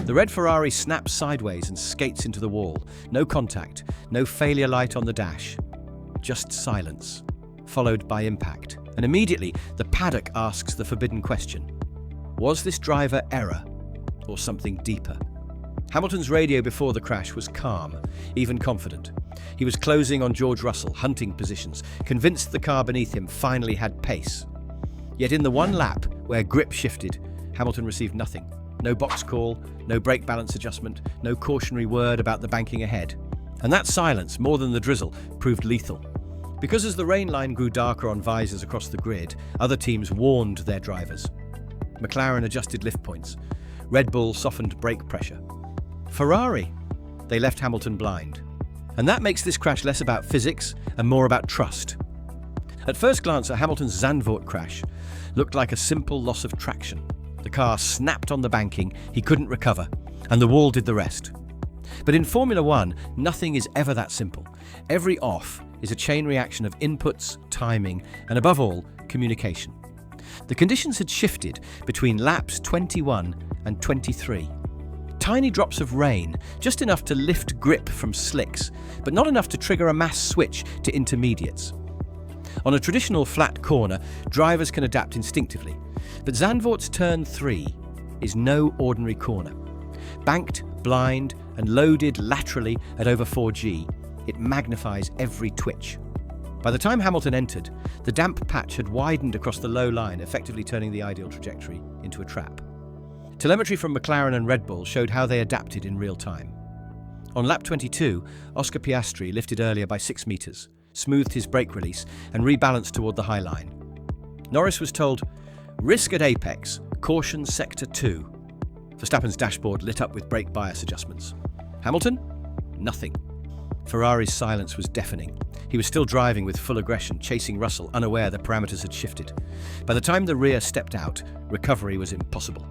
The red Ferrari snaps sideways and skates into the wall. No contact, no failure light on the dash. Just silence, followed by impact. And immediately, the paddock asks the forbidden question. Was this driver error or something deeper? Hamilton's radio before the crash was calm, even confident. He was closing on George Russell, hunting positions, convinced the car beneath him finally had pace. Yet in the one lap where grip shifted, Hamilton received nothing. No box call, no brake balance adjustment, no cautionary word about the banking ahead. And that silence, more than the drizzle, proved lethal. Because as the rain line grew darker on visors across the grid, other teams warned their drivers. McLaren adjusted lift points. Red Bull softened brake pressure. Ferrari, they left Hamilton blind. And that makes this crash less about physics and more about trust. At first glance, a Hamilton's Zandvoort crash looked like a simple loss of traction. The car snapped on the banking, he couldn't recover, and the wall did the rest. But in Formula One, nothing is ever that simple. Every off is a chain reaction of inputs, timing, and above all, communication. The conditions had shifted between laps 21 and 23. Tiny drops of rain, just enough to lift grip from slicks, but not enough to trigger a mass switch to intermediates. On a traditional flat corner, drivers can adapt instinctively, but Zandvoort's turn 3 is no ordinary corner. Banked, blind, and loaded laterally at over 4G, it magnifies every twitch. By the time Hamilton entered, the damp patch had widened across the low line, effectively turning the ideal trajectory into a trap. Telemetry from McLaren and Red Bull showed how they adapted in real time. On lap 22, Oscar Piastri lifted earlier by 6 meters, smoothed his brake release, and rebalanced toward the high line. Norris was told, "Risk at apex, caution sector 2. Verstappen's dashboard lit up with brake bias adjustments. Hamilton? Nothing. Ferrari's silence was deafening. He was still driving with full aggression, chasing Russell, unaware the parameters had shifted. By the time the rear stepped out, recovery was impossible.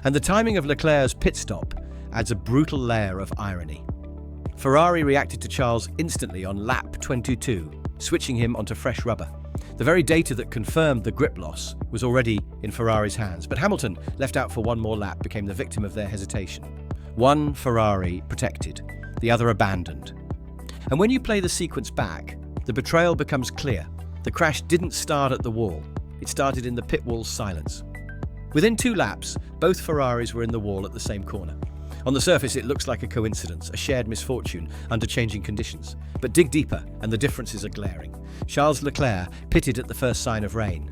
And the timing of Leclerc's pit stop adds a brutal layer of irony. Ferrari reacted to Charles instantly on lap 22, switching him onto fresh rubber. The very data that confirmed the grip loss was already in Ferrari's hands, but Hamilton, left out for one more lap, became the victim of their hesitation. One Ferrari protected, the other abandoned. And when you play the sequence back, the betrayal becomes clear. The crash didn't start at the wall, it started in the pit wall's silence. Within 2 laps, both Ferraris were in the wall at the same corner. On the surface, it looks like a coincidence, a shared misfortune under changing conditions. But dig deeper, and the differences are glaring. Charles Leclerc pitted at the first sign of rain.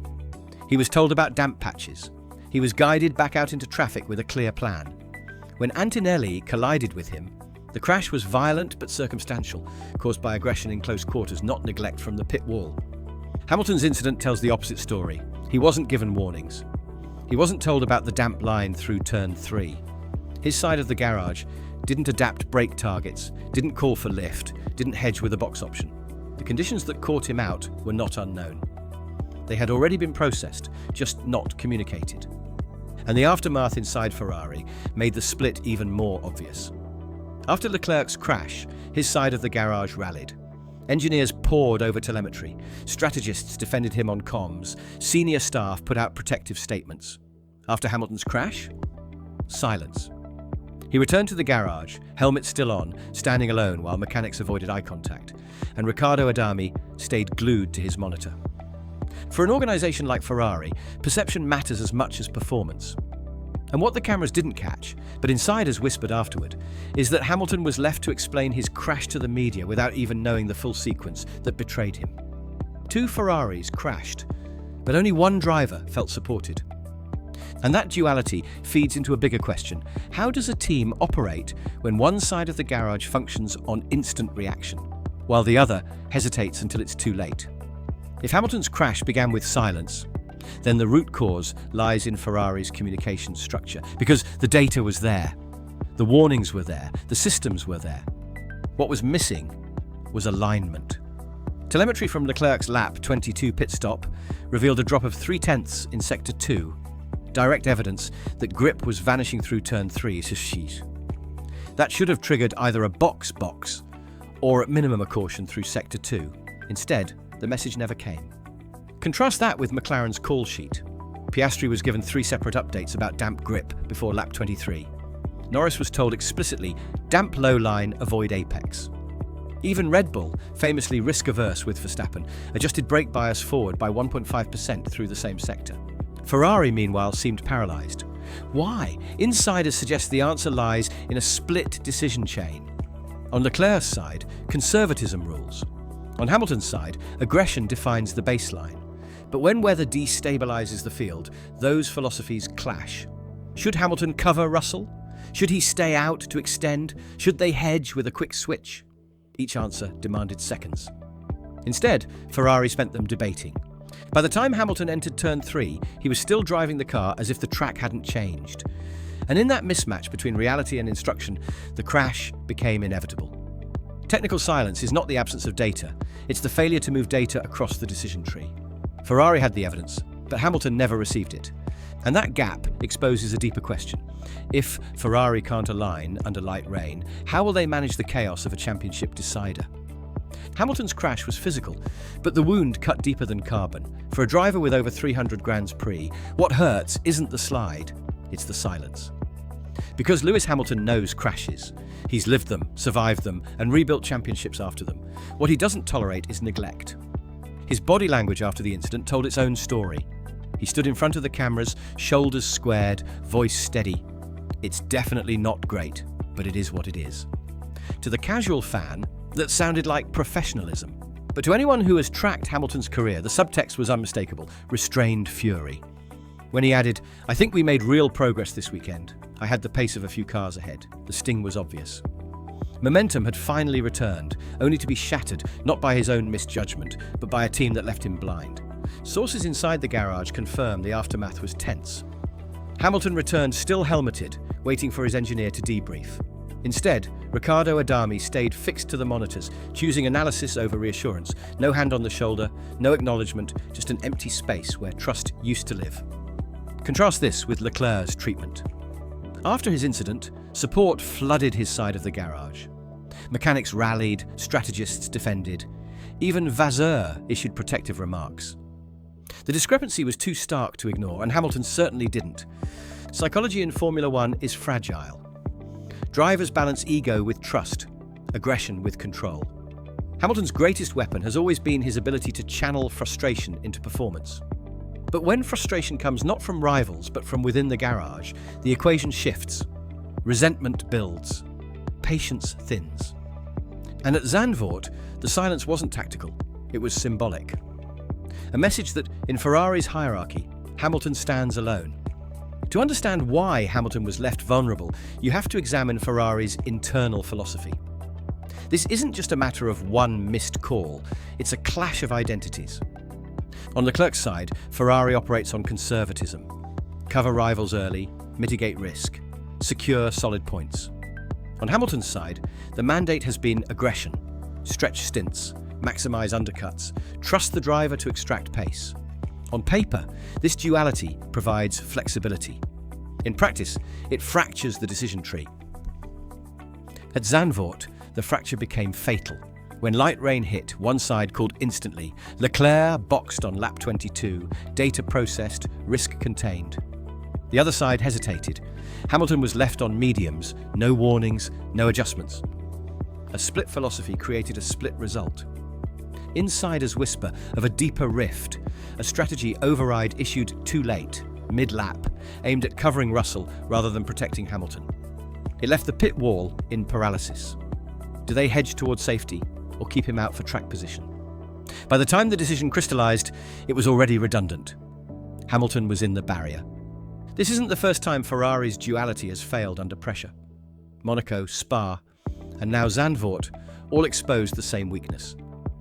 He was told about damp patches. He was guided back out into traffic with a clear plan. When Antonelli collided with him, the crash was violent but circumstantial, caused by aggression in close quarters, not neglect from the pit wall. Hamilton's incident tells the opposite story. He wasn't given warnings. He wasn't told about the damp line through turn 3. His side of the garage didn't adapt brake targets, didn't call for lift, didn't hedge with a box option. The conditions that caught him out were not unknown. They had already been processed, just not communicated. And the aftermath inside Ferrari made the split even more obvious. After Leclerc's crash, his side of the garage rallied. Engineers pored over telemetry, strategists defended him on comms, senior staff put out protective statements. After Hamilton's crash, silence. He returned to the garage, helmet still on, standing alone while mechanics avoided eye contact, and Riccardo Adami stayed glued to his monitor. For an organisation like Ferrari, perception matters as much as performance. And what the cameras didn't catch, but insiders whispered afterward, is that Hamilton was left to explain his crash to the media without even knowing the full sequence that betrayed him. 2 Ferraris crashed, but only one driver felt supported. And that duality feeds into a bigger question. How does a team operate when one side of the garage functions on instant reaction, while the other hesitates until it's too late? If Hamilton's crash began with silence, then the root cause lies in Ferrari's communication structure, because the data was there, the warnings were there, the systems were there. What was missing was alignment. Telemetry from Leclerc's lap 22 pit stop revealed a drop of 0.3 in sector 2, direct evidence that grip was vanishing through turn 3. That should have triggered either a box or at minimum a caution through sector 2. Instead, the message never came. Contrast that with McLaren's call sheet. Piastri was given 3 separate updates about damp grip before lap 23. Norris was told explicitly, damp low line, avoid apex. Even Red Bull, famously risk-averse with Verstappen, adjusted brake bias forward by 1.5% through the same sector. Ferrari, meanwhile, seemed paralysed. Why? Insiders suggest the answer lies in a split decision chain. On Leclerc's side, conservatism rules. On Hamilton's side, aggression defines the baseline. But when weather destabilises the field, those philosophies clash. Should Hamilton cover Russell? Should he stay out to extend? Should they hedge with a quick switch? Each answer demanded seconds. Instead, Ferrari spent them debating. By the time Hamilton entered turn 3, he was still driving the car as if the track hadn't changed. And in that mismatch between reality and instruction, the crash became inevitable. Technical silence is not the absence of data, it's the failure to move data across the decision tree. Ferrari had the evidence, but Hamilton never received it. And that gap exposes a deeper question. If Ferrari can't align under light rain, how will they manage the chaos of a championship decider? Hamilton's crash was physical, but the wound cut deeper than carbon. For a driver with over 300 Grands Prix, what hurts isn't the slide, it's the silence. Because Lewis Hamilton knows crashes. He's lived them, survived them, and rebuilt championships after them. What he doesn't tolerate is neglect. His body language after the incident told its own story. He stood in front of the cameras, shoulders squared, voice steady. It's definitely not great, but it is what it is. To the casual fan, that sounded like professionalism. But to anyone who has tracked Hamilton's career, the subtext was unmistakable: restrained fury. When he added, "I think we made real progress this weekend. I had the pace of a few cars ahead." The sting was obvious. Momentum had finally returned, only to be shattered not by his own misjudgment, but by a team that left him blind. Sources inside the garage confirmed the aftermath was tense. Hamilton returned still helmeted, waiting for his engineer to debrief. Instead, Riccardo Adami stayed fixed to the monitors, choosing analysis over reassurance. No hand on the shoulder, no acknowledgement, just an empty space where trust used to live. Contrast this with Leclerc's treatment. After his incident, support flooded his side of the garage. Mechanics rallied, strategists defended. Even Visors issued protective remarks. The discrepancy was too stark to ignore, and Hamilton certainly didn't. Psychology in Formula One is fragile. Drivers balance ego with trust, aggression with control. Hamilton's greatest weapon has always been his ability to channel frustration into performance. But when frustration comes not from rivals, but from within the garage, the equation shifts. Resentment builds. Patience thins. And at Zandvoort, the silence wasn't tactical, it was symbolic. A message that, in Ferrari's hierarchy, Hamilton stands alone. To understand why Hamilton was left vulnerable, you have to examine Ferrari's internal philosophy. This isn't just a matter of one missed call, it's a clash of identities. On Leclerc's side, Ferrari operates on conservatism. Cover rivals early, mitigate risk, secure solid points. On Hamilton's side, the mandate has been aggression, stretch stints, maximise undercuts, trust the driver to extract pace. On paper, this duality provides flexibility. In practice, it fractures the decision tree. At Zandvoort, the fracture became fatal. When light rain hit, one side called instantly. Leclerc boxed on lap 22, data processed, risk contained. The other side hesitated. Hamilton was left on mediums, no warnings, no adjustments. A split philosophy created a split result. Insiders whisper of a deeper rift, a strategy override issued too late, mid-lap, aimed at covering Russell rather than protecting Hamilton. It left the pit wall in paralysis. Do they hedge towards safety or keep him out for track position? By the time the decision crystallised, it was already redundant. Hamilton was in the barrier. This isn't the first time Ferrari's duality has failed under pressure. Monaco, Spa, and now Zandvoort all exposed the same weakness.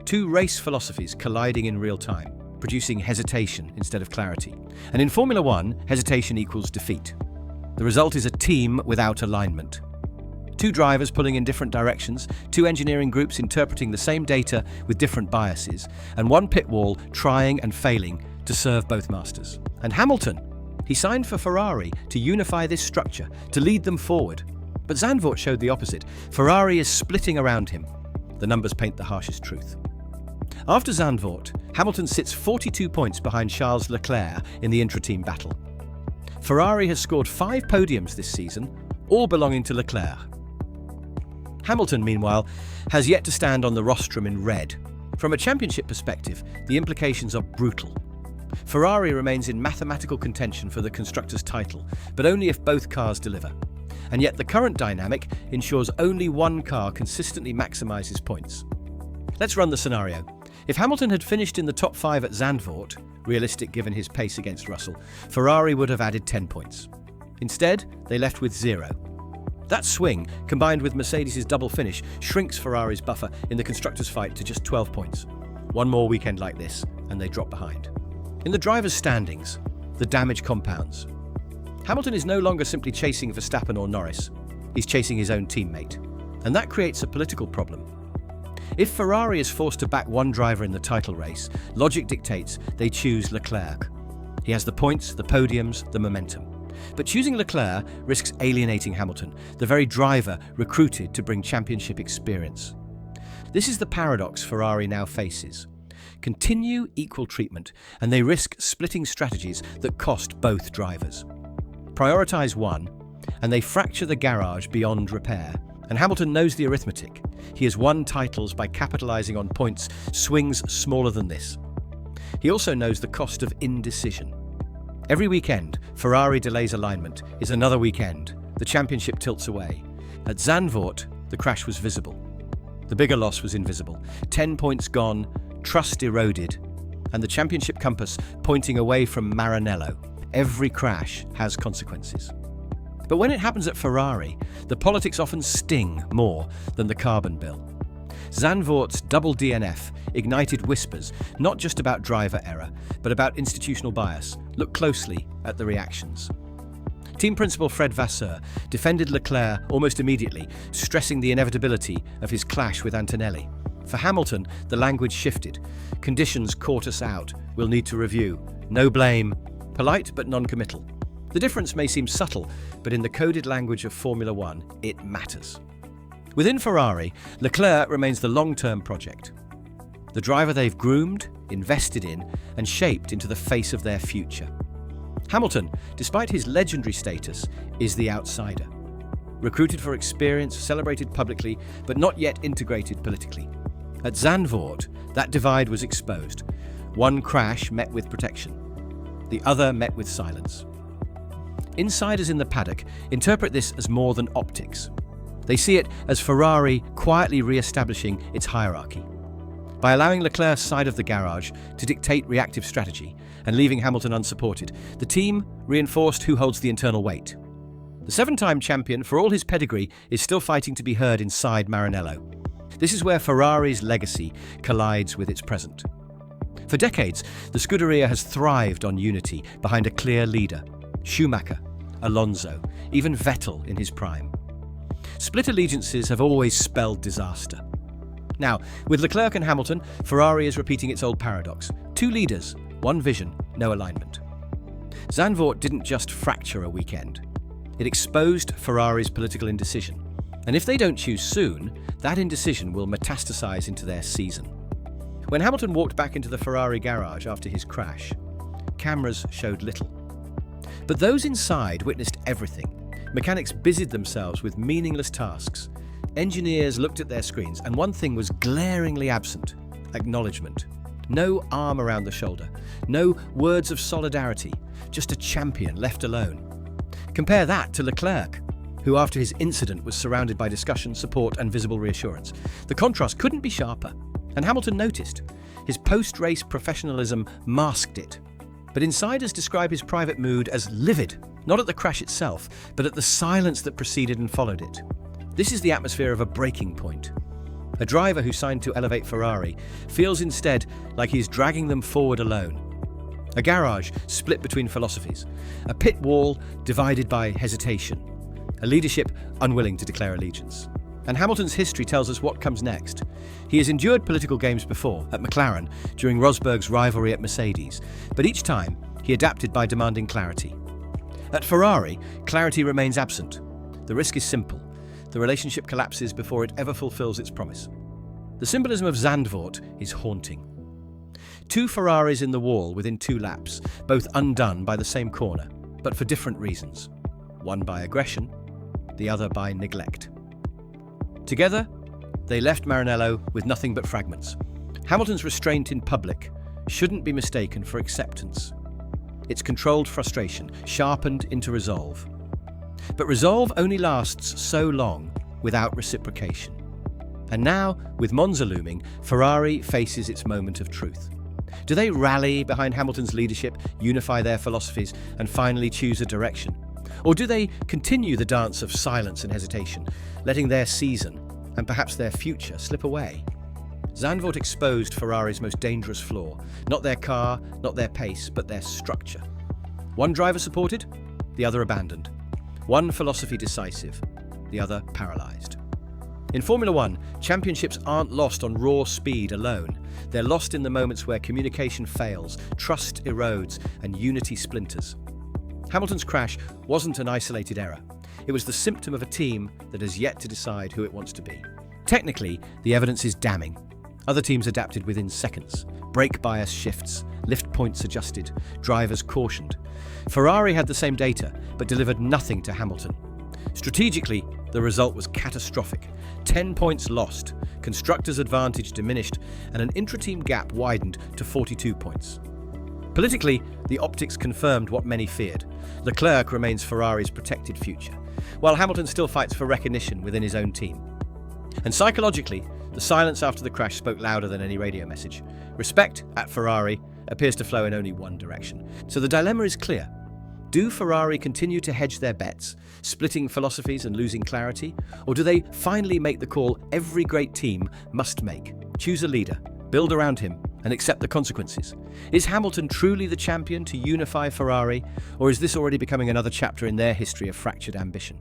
Two race philosophies colliding in real time, producing hesitation instead of clarity. And in Formula One, hesitation equals defeat. The result is a team without alignment. Two drivers pulling in different directions, two engineering groups interpreting the same data with different biases, and one pit wall trying and failing to serve both masters. And Hamilton, he signed for Ferrari to unify this structure, to lead them forward. But Zandvoort showed the opposite. Ferrari is splitting around him. The numbers paint the harshest truth. After Zandvoort, Hamilton sits 42 points behind Charles Leclerc in the intra-team battle. Ferrari has scored 5 podiums this season, all belonging to Leclerc. Hamilton, meanwhile, has yet to stand on the rostrum in red. From a championship perspective, the implications are brutal. Ferrari remains in mathematical contention for the constructors' title, but only if both cars deliver. And yet the current dynamic ensures only one car consistently maximises points. Let's run the scenario. If Hamilton had finished in the top 5 at Zandvoort, realistic given his pace against Russell, Ferrari would have added 10 points. Instead, they left with 0. That swing, combined with Mercedes' double finish, shrinks Ferrari's buffer in the constructors' fight to just 12 points. One more weekend like this, and they drop behind. In the drivers' standings, the damage compounds. Hamilton is no longer simply chasing Verstappen or Norris. He's chasing his own teammate. And that creates a political problem. If Ferrari is forced to back one driver in the title race, logic dictates they choose Leclerc. He has the points, the podiums, the momentum. But choosing Leclerc risks alienating Hamilton, the very driver recruited to bring championship experience. This is the paradox Ferrari now faces. Continue equal treatment, and they risk splitting strategies that cost both drivers. Prioritise one, and they fracture the garage beyond repair. And Hamilton knows the arithmetic. He has won titles by capitalising on points, swings smaller than this. He also knows the cost of indecision. Every weekend, Ferrari delays alignment is another weekend. The championship tilts away. At Zandvoort, the crash was visible. The bigger loss was invisible. 10 points gone, trust eroded, and the championship compass pointing away from Maranello. Every crash has consequences. But when it happens at Ferrari, the politics often sting more than the carbon bill. Zandvoort's double DNF ignited whispers, not just about driver error, but about institutional bias. Look closely at the reactions. Team principal Fred Vasseur defended Leclerc almost immediately, stressing the inevitability of his clash with Antonelli. For Hamilton, the language shifted. Conditions caught us out. We'll need to review. No blame. Polite but non-committal. The difference may seem subtle, but in the coded language of Formula One, it matters. Within Ferrari, Leclerc remains the long-term project. The driver they've groomed, invested in, and shaped into the face of their future. Hamilton, despite his legendary status, is the outsider. Recruited for experience, celebrated publicly, but not yet integrated politically. At Zandvoort, that divide was exposed. One crash met with protection. The other met with silence. Insiders in the paddock interpret this as more than optics. They see it as Ferrari quietly re-establishing its hierarchy. By allowing Leclerc's side of the garage to dictate reactive strategy and leaving Hamilton unsupported, the team reinforced who holds the internal weight. The 7-time champion, for all his pedigree, is still fighting to be heard inside Maranello. This is where Ferrari's legacy collides with its present. For decades, the Scuderia has thrived on unity behind a clear leader. Schumacher, Alonso, even Vettel in his prime. Split allegiances have always spelled disaster. Now, with Leclerc and Hamilton, Ferrari is repeating its old paradox. 2 leaders, 1 vision, no alignment. Zandvoort didn't just fracture a weekend. It exposed Ferrari's political indecision. And if they don't choose soon, that indecision will metastasize into their season. When Hamilton walked back into the Ferrari garage after his crash, cameras showed little. But those inside witnessed everything. Mechanics busied themselves with meaningless tasks. Engineers looked at their screens, and one thing was glaringly absent: acknowledgement. No arm around the shoulder, no words of solidarity, just a champion left alone. Compare that to Leclerc, who after his incident was surrounded by discussion, support and visible reassurance. The contrast couldn't be sharper, and Hamilton noticed. His post-race professionalism masked it. But insiders describe his private mood as livid, not at the crash itself, but at the silence that preceded and followed it. This is the atmosphere of a breaking point. A driver who signed to elevate Ferrari feels instead like he's dragging them forward alone. A garage split between philosophies. A pit wall divided by hesitation. A leadership unwilling to declare allegiance. And Hamilton's history tells us what comes next. He has endured political games before, at McLaren, during Rosberg's rivalry at Mercedes, but each time he adapted by demanding clarity. At Ferrari, clarity remains absent. The risk is simple. The relationship collapses before it ever fulfills its promise. The symbolism of Zandvoort is haunting. 2 Ferraris in the wall within 2 laps, both undone by the same corner, but for different reasons. One by aggression, the other by neglect. Together, they left Maranello with nothing but fragments. Hamilton's restraint in public shouldn't be mistaken for acceptance. It's controlled frustration, sharpened into resolve. But resolve only lasts so long without reciprocation. And now, with Monza looming, Ferrari faces its moment of truth. Do they rally behind Hamilton's leadership, unify their philosophies, and finally choose a direction? Or do they continue the dance of silence and hesitation, letting their season, and perhaps their future, slip away? Zandvoort exposed Ferrari's most dangerous flaw. Not their car, not their pace, but their structure. One driver supported, the other abandoned. One philosophy decisive, the other paralysed. In Formula One, championships aren't lost on raw speed alone. They're lost in the moments where communication fails, trust erodes, and unity splinters. Hamilton's crash wasn't an isolated error. It was the symptom of a team that has yet to decide who it wants to be. Technically, the evidence is damning. Other teams adapted within seconds. Brake bias shifts, lift points adjusted, drivers cautioned. Ferrari had the same data, but delivered nothing to Hamilton. Strategically, the result was catastrophic. 10 points lost, constructors' advantage diminished, and an intra-team gap widened to 42 points. Politically, the optics confirmed what many feared. Leclerc remains Ferrari's protected future, while Hamilton still fights for recognition within his own team. And psychologically, the silence after the crash spoke louder than any radio message. Respect, at Ferrari, appears to flow in only one direction. So the dilemma is clear. Do Ferrari continue to hedge their bets, splitting philosophies and losing clarity? Or do they finally make the call every great team must make? Choose a leader, build around him, and accept the consequences. Is Hamilton truly the champion to unify Ferrari, or is this already becoming another chapter in their history of fractured ambition?